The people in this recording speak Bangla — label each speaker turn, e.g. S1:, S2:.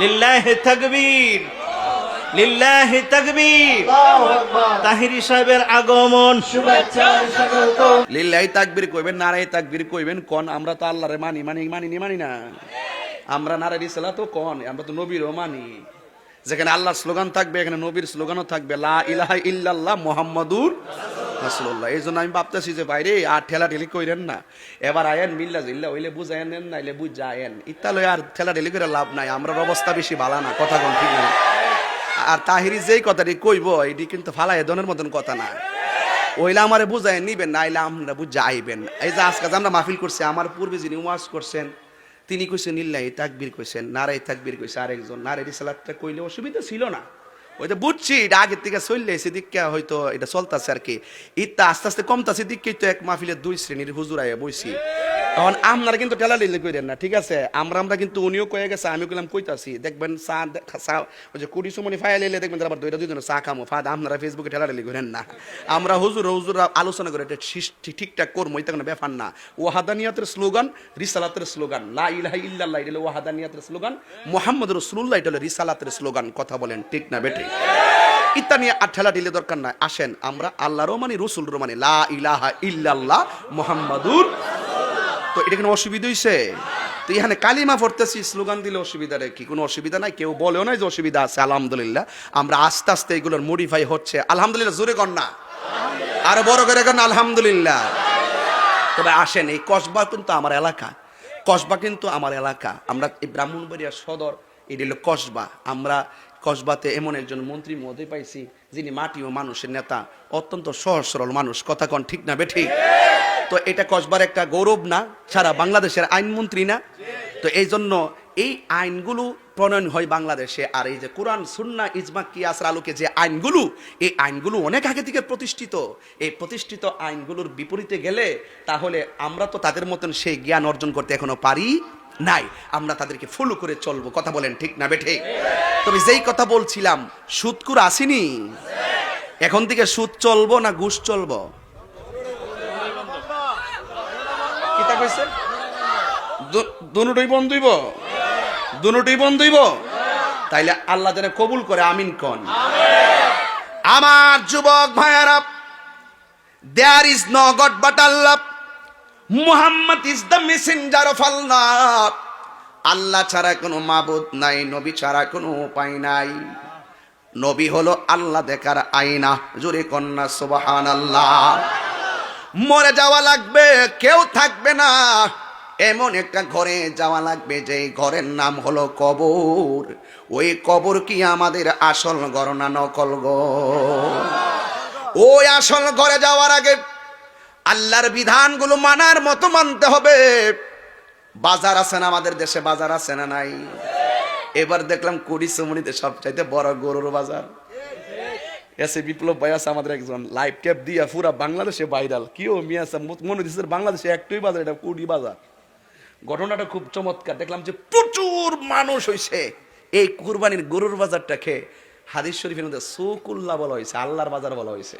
S1: লিল্লাহি তাকবীর, লিল্লাহি তাকবীর। তাহিরি সাহেবের আগমন,
S2: শুভেচ্ছার স্বাগতম।
S3: লিল্লাহি তাকবীর কইবেন, নারায়ে তাকবীর কইবেন কোন? আমরা তো আল্লাহরে মানি না। আমরা নারায়ে রিসালাত কোন, আমরা তো নবীরও মানি। যেখানে আল্লাহর স্লোগান থাকবে এখানে নবীর স্লোগানও থাকবে, লা ইলাহা ইল্লাল্লাহ মুহাম্মাদুর রাসূলুল্লাহ। এই জন্য আমি ভাবতেছি যে বাইরে আর ঠেলা ঠেলি কইরেন না, এবার আয়েন মিল্লা জিল্লা হইলে বুঝায়েন নেন, নাইলে বুঝায়েন ইত্যালে আর ঠেলা ঠেলি করে লাভ নাই। আমরার অবস্থা বেশি ভালো না, কথা কোন ঠিক না। আর তাহিরি যেই কথাটি কইব এটি কিন্তু ফালাই দনের মতন কথা না। ওইলা আমারে বুঝায় নিবেন, নাইলে আমরা বুঝাইবেন। এই যে আজকে আমরা মাহফিল করছি, আমার পূর্বে যিনি ওয়াজ করছেন তিনি কইছেন লিল্লাহি তাকবীর কইছেন, নারায়ে তাকবীর কইছে আরেকজন, নারায়ে রিসালাতটা কইলে অসুবিধা ছিল না। ওই তো বুঝছি এটা আগের থেকে চললে সেদিকে হয়তো এটা চলতেছে আর কি। ইত্যা আস্তে আস্তে কমতাছে দিককেই তো এক মাহফিলের দুই শ্রেণীর হুজুর আয়া বইছি। তখন আপনারা কিন্তু ঠেলা লিলে কইরেন না, ঠিক আছে? আমরা কিন্তু উনিও কয়ে গেছে, আমি কইলাম কইতাছি। দেখবেন চা ওই যে কুড়ি সমনি ফাইল এলে দেখবেন আবার দুইজন চা খামো ফাদ। আপনারা ফেসবুকে ঠেলা লিলি করেন না। আমরা হুজুর আলোচনা করে এটা ঠিকঠাক করবো, এটা কোনো ব্যাপার না। ওয়াহাদানিয়াতের স্লোগান, রিসালাতের স্লোগান। লা ইলাহা ইল্লাল্লাহ এটা হলো ওয়াহাদানিয়াতের স্লোগান, মুহাম্মদুর রাসূলুল্লাহ এটা হলো রিসালাতের স্লোগান। কথা বলেন ঠিক না বেঠিক? ইত্যা নিয়ে আর ঠেলা ঢিলে দরকার নাই। আসেন আমরা আল্লাহরও মানি, রসুলরও মানি, লা ইলাহা ইল্লাল্লাহ মুহাম্মাদুর। তো এটা কোনো অসুবিধা হইছে? তো এখানে কালিমা পড়তেছি, স্লোগান দিলে অসুবিধা কি? কোনো অসুবিধা নাই, কেউ বলেও নাই যে অসুবিধা আছে। আলহামদুলিল্লাহ আমরা আস্তে আস্তে এগুলোর মডিফাই হচ্ছে। আলহামদুলিল্লাহ জোরে কর না, আরো বড় করে কর না আলহামদুলিল্লাহ। তবে আসেন, এই কসবা কিন্তু আমার এলাকা, কসবা কিন্তু আমার এলাকা। আমরা এই ব্রাহ্মণবাড়িয়া সদর, এটি হলো কসবা। আমরা কসবাতে এমন একজন মন্ত্রী মহোদয় পাইছি যিনি মাটি ও মানুষের নেতা, অত্যন্ত সহজ সরল মানুষ। কথা কন ঠিক না বেঠিক? তো এটা কসবার একটা গৌরব না? সারা বাংলাদেশের আইনমন্ত্রী না? তো এই জন্য এই আইনগুলো প্রণয়ন হয় বাংলাদেশে। আর এই যে কোরআন সুন্নাহ ইজমা কিয়াসের আলোকে যে আইনগুলো, এই আইনগুলো অনেক আগে থেকে প্রতিষ্ঠিত। এই প্রতিষ্ঠিত আইনগুলোর বিপরীতে গেলে তাহলে আমরা তো তাদের মতন সেই জ্ঞান অর্জন করতে এখনো পারি নাই। আমরা তাদেরকে ফলো করে চলবো। কথা বলেন ঠিক না বেঠিক? তবে যেই কথা বলছিলাম, সুদকুর আসেনি, এখন থেকে সুদ চলবো না ঘুষ চলবো? কিতা কইছে? দুটোই বন্ধ হইব, দুটোই বন্ধ হইব। তাইলে আল্লাহ যেন কবুল করে, আমিন কোন। আমার যুবক ভাইয়ারা, there is no god but Allah, Muhammad is the messenger of Allah. আল্লাহ ছাড়া কোনো মাবুদ নাই, নবী ছাড়া কোনো উপায় নাই। নবী হলো আল্লাহ দেখার আয়না। জোরে কন্যা সুবহানাল্লাহ। মরে যাওয়া লাগবে, কেউ থাকবে না, এমন একটা ঘরে যাওয়া লাগবে যে ঘরের নাম হলো কবর। ওই কবর কি আমাদের আসল ঘর না নকল ঘর? ওই আসল ঘরে যাওয়ার আগে আল্লাহর বিধানগুলো মানার মতো মানতে হবে। বাজার আছে না আমাদের দেশে? বাজার আছে না নাই? এবার দেখলাম কুড়িচুমনিতে সবচাইতে বড় গরুর বাজার। এসে বিপ্লব ভাই আছে আমাদের একজন, লাইভ ট্যাপ দিয়া পুরা বাংলাদেশে ভাইরাল। কিও মিয়া মনে দিচ্ছে বাংলাদেশে একটাই বাজার, এটা কুড়ি বাজার। ঘটনাটা খুব চমৎকার। দেখলাম যে প্রচুর মানুষ হইছে এই কুরবানির গরুর বাজারটা খেয়ে। হাদিস শরীফের মধ্যে সুকুল্লাহ বলা হয়েছে, আল্লাহর বাজার বলা হয়েছে।